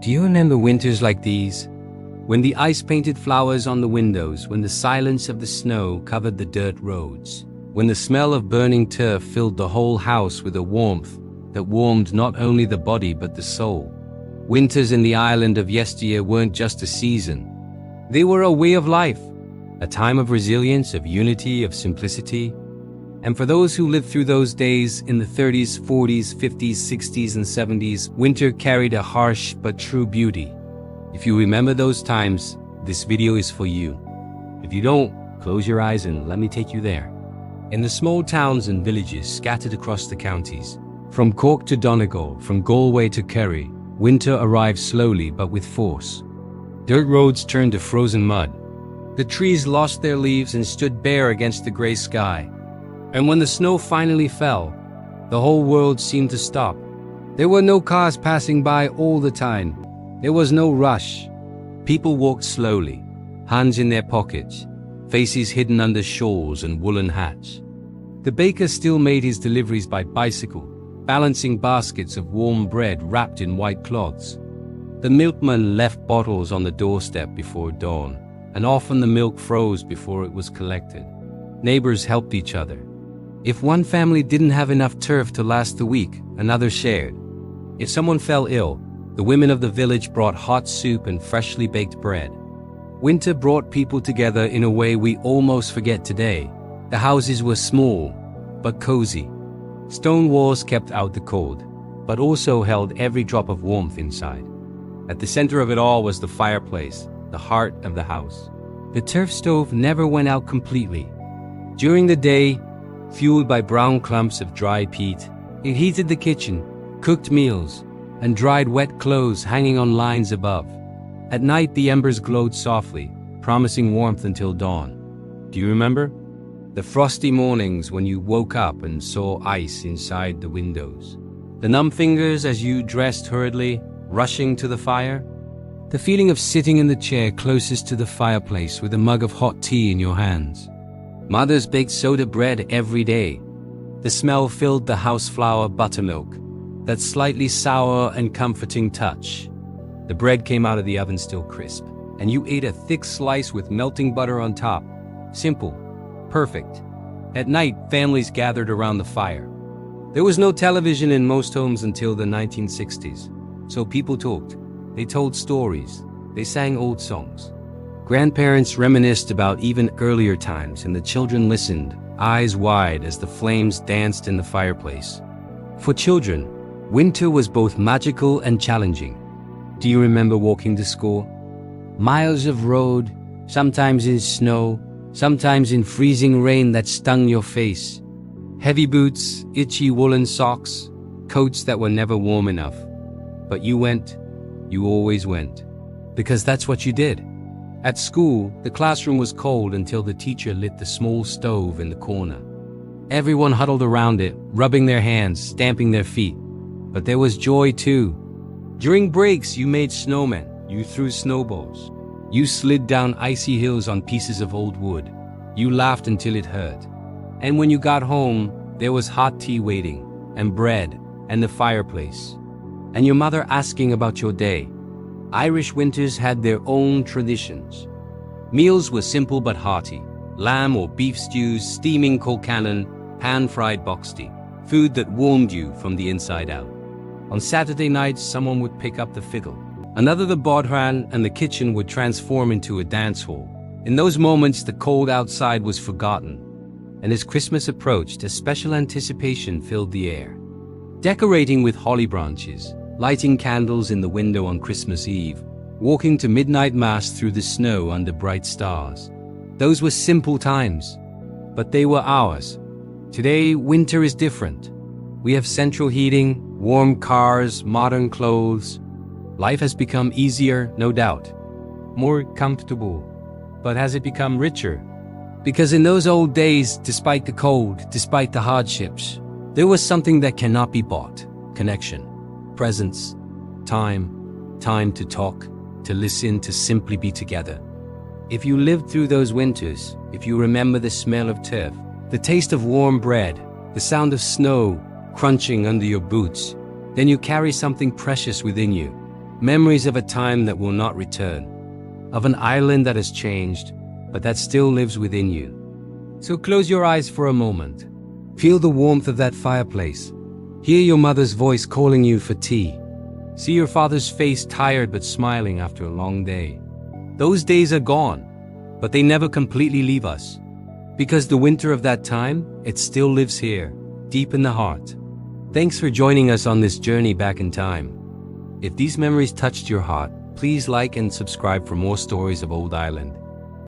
Do you remember winters like these? When the ice painted flowers on the windows, when the silence of the snow covered the dirt roads, when the smell of burning turf filled the whole house with a warmth that warmed not only the body but the soul. Winters in the Ireland of yesteryear weren't just a season. They were a way of life, a time of resilience, of unity, of simplicity. And for those who lived through those days in the 30s, 40s, 50s, 60s, and 70s, winter carried a harsh but true beauty. If you remember those times, this video is for you. If you don't, close your eyes and let me take you there. In the small towns and villages scattered across the counties, from Cork to Donegal, from Galway to Kerry, winter arrived slowly but with force. Dirt roads turned to frozen mud. The trees lost their leaves and stood bare against the gray sky. And when the snow finally fell, the whole world seemed to stop. There were no cars passing by all the time. There was no rush. People walked slowly, hands in their pockets, faces hidden under shawls and woolen hats. The baker still made his deliveries by bicycle, balancing baskets of warm bread wrapped in white cloths. The milkman left bottles on the doorstep before dawn, and often the milk froze before it was collected. Neighbors helped each other. If one family didn't have enough turf to last the week, another shared. If someone fell ill, the women of the village brought hot soup and freshly baked bread. Winter brought people together in a way we almost forget today. The houses were small, but cozy. Stone walls kept out the cold, but also held every drop of warmth inside. At the center of it all was the fireplace, the heart of the house. The turf stove never went out completely. During the day, fueled by brown clumps of dry peat, it heated the kitchen, cooked meals, and dried wet clothes hanging on lines above. At night, the embers glowed softly, promising warmth until dawn. Do you remember? The frosty mornings when you woke up and saw ice inside the windows. The numb fingers as you dressed hurriedly, rushing to the fire. The feeling of sitting in the chair closest to the fireplace with a mug of hot tea in your hands. Mother's baked soda bread every day. The smell filled the house flour buttermilk, that slightly sour and comforting touch. The bread came out of the oven still crisp, and you ate a thick slice with melting butter on top. Simple, perfect. At night, families gathered around the fire. There was no television in most homes until the 1960s, so people talked. They told stories. They sang old songs. Grandparents reminisced about even earlier times, and the children listened, eyes wide as the flames danced in the fireplace. For children, winter was both magical and challenging. Do you remember walking to school? Miles of road, sometimes in snow, sometimes in freezing rain that stung your face. Heavy boots, itchy woolen socks, coats that were never warm enough. But you went, you always went, because that's what you did. At school, the classroom was cold until the teacher lit the small stove in the corner. Everyone huddled around it, rubbing their hands, stamping their feet. But there was joy too. During breaks, you made snowmen, you threw snowballs. You slid down icy hills on pieces of old wood. You laughed until it hurt. And when you got home, there was hot tea waiting, and bread, and the fireplace, and your mother asking about your day. Irish winters had their own traditions. Meals were simple but hearty. Lamb or beef stews, steaming colcannon, pan-fried boxty. Food that warmed you from the inside out. On Saturday nights, someone would pick up the fiddle. Another the bodhran, and the kitchen would transform into a dance hall. In those moments, the cold outside was forgotten. And as Christmas approached, a special anticipation filled the air. Decorating with holly branches, lighting candles in the window on Christmas Eve, walking to midnight mass through the snow under bright stars. Those were simple times, but they were ours. Today, winter is different. We have central heating, warm cars, modern clothes. Life has become easier, no doubt. More comfortable. But has it become richer? Because in those old days, despite the cold, despite the hardships, there was something that cannot be bought. Connection. Presence, time to talk, to listen, to simply be together. If you lived through those winters, if you remember the smell of turf, the taste of warm bread, the sound of snow crunching under your boots, then you carry something precious within you. Memories of a time that will not return, of an island that has changed, but that still lives within you. So close your eyes for a moment. Feel the warmth of that fireplace. Hear your mother's voice calling you for tea. See your father's face tired but smiling after a long day. Those days are gone, but they never completely leave us. Because the winter of that time, it still lives here, deep in the heart. Thanks for joining us on this journey back in time. If these memories touched your heart, please like and subscribe for more stories of Old Island.